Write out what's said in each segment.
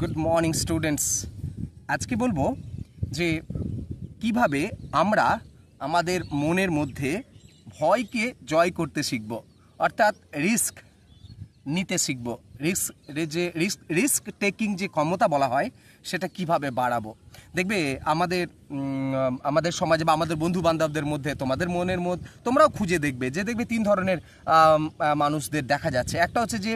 Good morning students. আজকে বলবো যে কিভাবে আমরা আমাদের মনের মধ্যে ভয়কে জয় করতে শিখব, অর্থাৎ রিস্ক নিতে শিখব। রিস্ক টেকিং যে ক্ষমতা বলা হয় সেটা কিভাবে বাড়াবো। দেখবে আমাদের সমাজে বা আমাদের বন্ধু বান্ধবদের মধ্যে তোমাদের মনের মধ্যে তোমরাও খুঁজে দেখবে যে তিন ধরনের মানুষদের দেখা যাচ্ছে। একটা হচ্ছে যে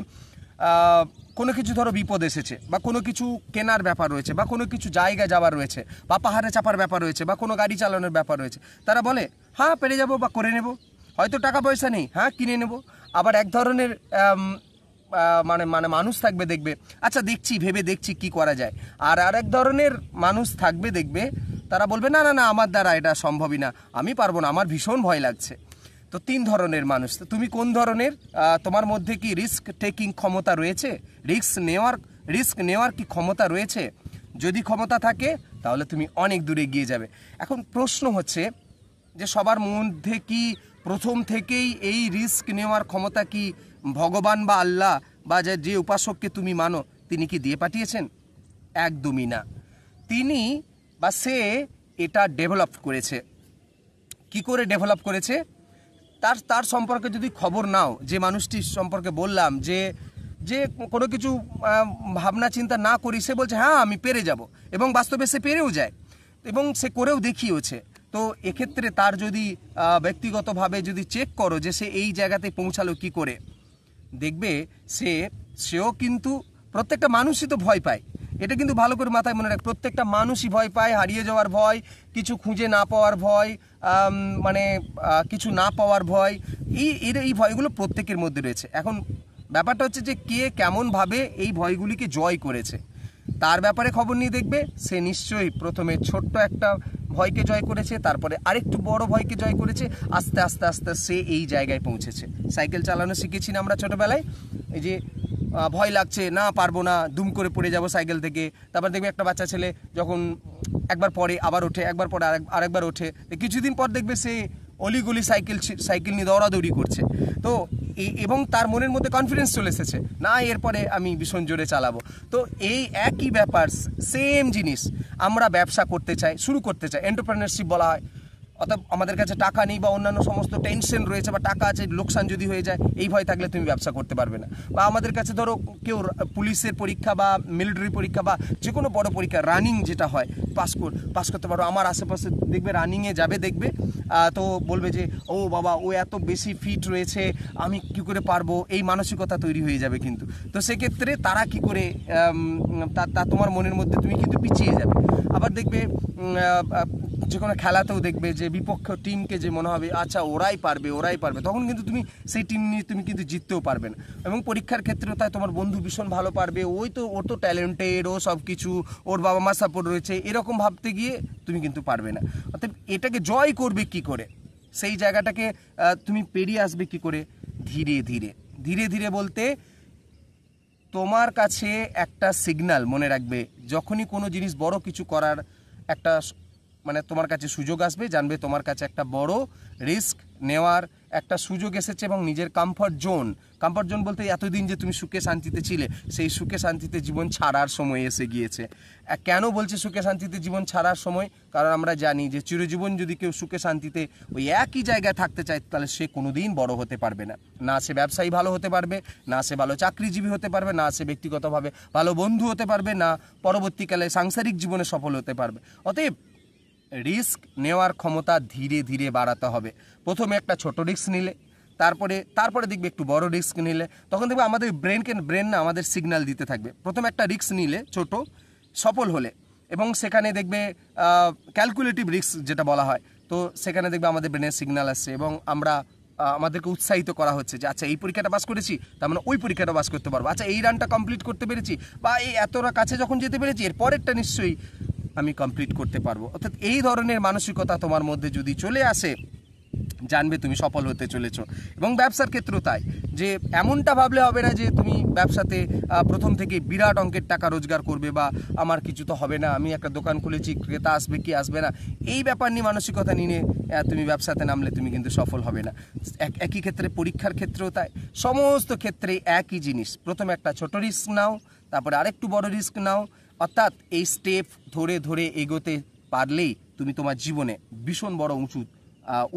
কোনো কিছু ধরো বিপদ এসেছে বা কোনো কিছু কেনার ব্যাপার রয়েছে বা কোনো কিছু জায়গায় যাওয়ার রয়েছে বা পাহাড়ে চাপার ব্যাপার রয়েছে বা কোনো গাড়ি চালানোর ব্যাপার রয়েছে, তারা বলে হ্যাঁ পেরে যাবো বা করে নেব, হয়তো টাকা পয়সা নেই, হ্যাঁ কিনে নেব। আবার এক ধরনের মানুষ থাকবে, দেখবে আচ্ছা ভেবে দেখছি কি করা যায়। আর আরেক ধরনের মানুষ থাকবে, দেখবে তারা বলবে না না না আমার দ্বারা এটা সম্ভবই না, আমি পারবো না, আমার ভীষণ ভয় লাগছে। তো তিন ধরনের মানুষ। তো তুমি কোন ধরনের? তোমার মধ্যে কি রিস্ক টেকিং ক্ষমতা রয়েছে? রিস্ক নেওয়ার কি ক্ষমতা রয়েছে? যদি ক্ষমতা থাকে তাহলে তুমি অনেক দূরে এগিয়ে যাবে। এখন প্রশ্ন হচ্ছে যে সবার মধ্যে কি প্রথম থেকেই এই রিস্ক নেওয়ার ক্ষমতা কি ভগবান বা আল্লাহ বা যে উপাসককে তুমি মানো তিনি কি দিয়ে পাঠিয়েছেন? একদমই না। তিনি বা সে এটা ডেভেলপ করেছে। কি করে ডেভেলপ করেছে? তার সম্পর্কে যদি খবর নাও, যে মানুষটির সম্পর্কে বললাম যে কোনো কিছু ভাবনা চিন্তা না করি সে বলছে হ্যাঁ আমি পেরে যাব, এবং বাস্তবে সে পেরেও যায় এবং সে করেও দেখিয়েছে। তো এক্ষেত্রে তার যদি ব্যক্তিগতভাবে যদি চেক করো যে সে এই জায়গাতে পৌঁছালো কি করে, দেখবে সেও কিন্তু, প্রত্যেকটা মানুষই তো ভয় পায়, এটা কিন্তু ভালো করে মাথায় মনে রাখ। প্রত্যেকটা মানুষই ভয় পায়, হারিয়ে যাওয়ার ভয়, কিছু খুঁজে না পাওয়ার ভয়, কিছু না পাওয়ার ভয়। এই ভয়গুলো প্রত্যেকের মধ্যে রয়েছে। এখন ব্যাপারটা হচ্ছে যে কে কেমনভাবে এই ভয়গুলিকে জয় করেছে তার ব্যাপারে খবর নিয়ে দেখবে সে নিশ্চয়ই প্রথমে ছোট্ট একটা ভয়কে জয় করেছে, তারপরে আরেকটু বড় ভয়কে জয় করেছে, আস্তে আস্তে আস্তে সে এই জায়গায় পৌঁছেছে। সাইকেল চালানো শিখেছি না আমরা ছোটোবেলায়, এই যে ভয় লাগছে, না পারবো না, দুম করে পড়ে যাব সাইকেল থেকে। তারপর দেখবে একটা বাচ্চা ছেলে যখন একবার পরে আবার ওঠে, একবার পরে আরেকবার ওঠে, কিছুদিন পর দেখবে সে অলিগলি সাইকেল নিয়ে দৌড়াদৌড়ি করছে। তো এবং তার মনের মধ্যে কনফিডেন্স চলে এসেছে, না এরপরে আমি ভীষণ জোরে চালাবো। তো এই একই ব্যাপার, সেম জিনিস আমরা ব্যবসা করতে চাই, শুরু করতে চাই, এন্টারপ্রেনারশিপ বলা হয়। অর্থাৎ আমাদের কাছে টাকা নেই বা অন্যান্য সমস্ত টেনশন রয়েছে, বা টাকা আছে লোকসান যদি হয়ে যায়, এই ভয় থাকলে তুমি ব্যবসা করতে পারবে না। বা আমাদের কাছে ধরো কেউ পুলিশের পরীক্ষা বা মিলিটারি পরীক্ষা বা যে কোনো বড় পরীক্ষা রানিং যেটা হয় পাস করতে পারো। আমার আশেপাশে দেখবে রানিংয়ে যাবে, দেখবে তো বলবে যে ও বাবা ও এত বেশি ফিট রয়েছে, আমি কি করে পারবো, এই মানসিকতা তৈরি হয়ে যাবে। কিন্তু তো সেক্ষেত্রে তারা কি করে তা তোমার মনের মধ্যে তুমি কিন্তু পিছিয়ে যাবে। আবার দেখবে যে কোনো খেলাতেও দেখবে যে বিপক্ষ টিমকে যে মনে হবে আচ্ছা ওরাই পারবে, তখন কিন্তু তুমি সেই টিম নিয়ে তুমি কিন্তু জিততেও পারবে না। এবং পরীক্ষার ক্ষেত্রেও তাই তোমার বন্ধু ভীষণ ভালো পারবে, ওর তো ট্যালেন্টেড, ও সব কিছু, ওর বাবা মা সাপোর্ট রয়েছে, এরকম ভাবতে গিয়ে তুমি কিন্তু পারবে না। অর্থাৎ এটাকে জয় করবে কি করে, সেই জায়গাটাকে তুমি পেরিয়ে আসবে কি করে? ধীরে ধীরে বলতে তোমার কাছে একটা সিগন্যাল মনে রাখবে, যখনই কোনো জিনিস বড় কিছু করার একটা তোমার কাছে সুযোগ আসবে, জানবে তোমার কাছে একটা বড় রিস্ক নেওয়ার একটা সুযোগ এসেছে এবং নিজের কমফর্ট জোন বলতে এতদিন যে তুমি সুখে শান্তিতে ছিলে, সেই সুখে শান্তিতে জীবন ছাড়ার সময় এসে গিয়েছে। কেন বলছে সুখে শান্তিতে জীবন ছাড়ার সময়? কারণ আমরা জানি যে চিরজীবন যদি কেউ সুখে শান্তিতে ওই একই জায়গায় থাকতে চায় তাহলে সে কোনোদিন বড় হতে পারবে না। না সে ব্যবসায়ী ভালো হতে পারবে, না সে ভালো চাকরিজীবী হতে পারবে, না সে ব্যক্তিগতভাবে ভালো বন্ধু হতে পারবে, না পরবর্তীকালে সাংসারিক জীবনে সফল হতে পারবে। অতএব রিস্ক নেওয়ার ক্ষমতা ধীরে ধীরে বাড়াতে হবে। প্রথমে একটা ছোট রিস্ক নিলে, তারপরে দেখবে একটু বড় রিস্ক নিলে, তখন দেখবে আমাদের ব্রেন না আমাদের সিগন্যাল দিতে থাকবে। প্রথমে একটা রিস্ক নিলে ছোট, সফল হলে, এবং সেখানে দেখবে ক্যালকুলেটিভ রিস্ক যেটা বলা হয়, তো সেখানে দেখবে আমাদের ব্রেনের সিগন্যাল আসছে এবং আমাদেরকে উৎসাহিত করা হচ্ছে যে আচ্ছা এই পরীক্ষাটা পাস করেছি, তার মানে ওই পরীক্ষাটা পাস করতে পারবো, আচ্ছা এই রানটা কমপ্লিট করতে পেরেছি, বা এই এতটা কাছে যখন যেতে পেরেছি এর পরেরটা নিশ্চয়ই আমি কমপ্লিট করতে পারবো। অর্থাৎ এই ধরনের মানসিকতা তোমার মধ্যে যদি চলে আসে, জানবে তুমি সফল হতে চলেছো। এবং ব্যবসার ক্ষেত্রেও তাই, যে এমনটা ভাবলে হবে না যে তুমি ব্যবসাতে প্রথম থেকে বিরাট অঙ্কের টাকা রোজগার করবে বা আমার কিছু তো হবে না, আমি একটা দোকান খুলেছি ক্রেতা আসবে কি আসবে না, এই ব্যাপার নিয়ে মানসিকতা নিয়ে তুমি ব্যবসাতে নামলে তুমি কিন্তু সফল হবে না। একই ক্ষেত্রে পরীক্ষার ক্ষেত্রেও তাই, সমস্ত ক্ষেত্রে একই জিনিস। প্রথমে একটা ছোট রিস্ক নাও, তারপরে আরেকটু বড় রিস্ক নাও। অর্থাৎ এই স্টেপ ধরে ধরে এগোতে পারলেই তুমি তোমার জীবনে ভীষণ বড়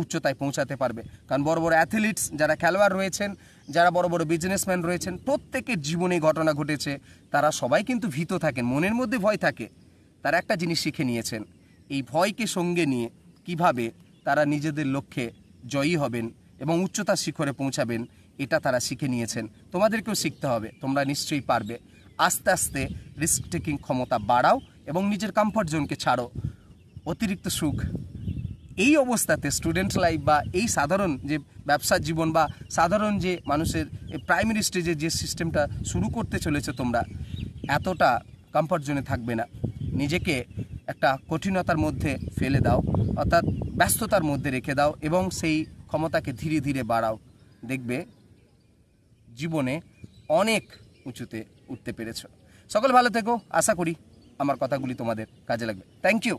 উচ্চতায় পৌঁছাতে পারবে। কারণ বড় বড় অ্যাথলিটস যারা খেলোয়াড় রয়েছেন, যারা বড় বড় বিজনেসম্যান রয়েছেন, প্রত্যেকের জীবনে ঘটনা ঘটেছে, তারা সবাই কিন্তু ভীত থাকেন, মনের মধ্যে ভয় থাকে। তারা একটা জিনিস শিখে নিয়েছেন, এই ভয়কে সঙ্গে নিয়ে কিভাবে তারা নিজেদের লক্ষ্যে জয়ী হবেন এবং উচ্চতার শিখরে পৌঁছাবেন, এটা তারা শিখে নিয়েছেন। তোমাদেরকেও শিখতে হবে, তোমরা নিশ্চয়ই পারবে। আস্তে আস্তে রিস্ক টেকিং ক্ষমতা বাড়াও এবং নিজের কমফর্ট জোনকে ছাড়ো। অতিরিক্ত সুখ এই অবস্থাতে স্টুডেন্ট লাইফ বা এই সাধারণ যে ব্যবসার জীবন বা সাধারণ যে মানুষের প্রাইমারি স্টেজে যে সিস্টেমটা শুরু করতে চলেছে, তোমরা এতটা কমফর্ট জোনে থাকবে না। নিজেকে একটা কঠিনতার মধ্যে ফেলে দাও, অর্থাৎ ব্যস্ততার মধ্যে রেখে দাও এবং সেই ক্ষমতাকে ধীরে ধীরে বাড়াও। দেখবে জীবনে অনেক উঁচুতে উঠতে পেরেছ। সকল ভালো থেকো, আশা করি আমার কথাগুলি তোমাদের কাজে লাগবে। Thank you.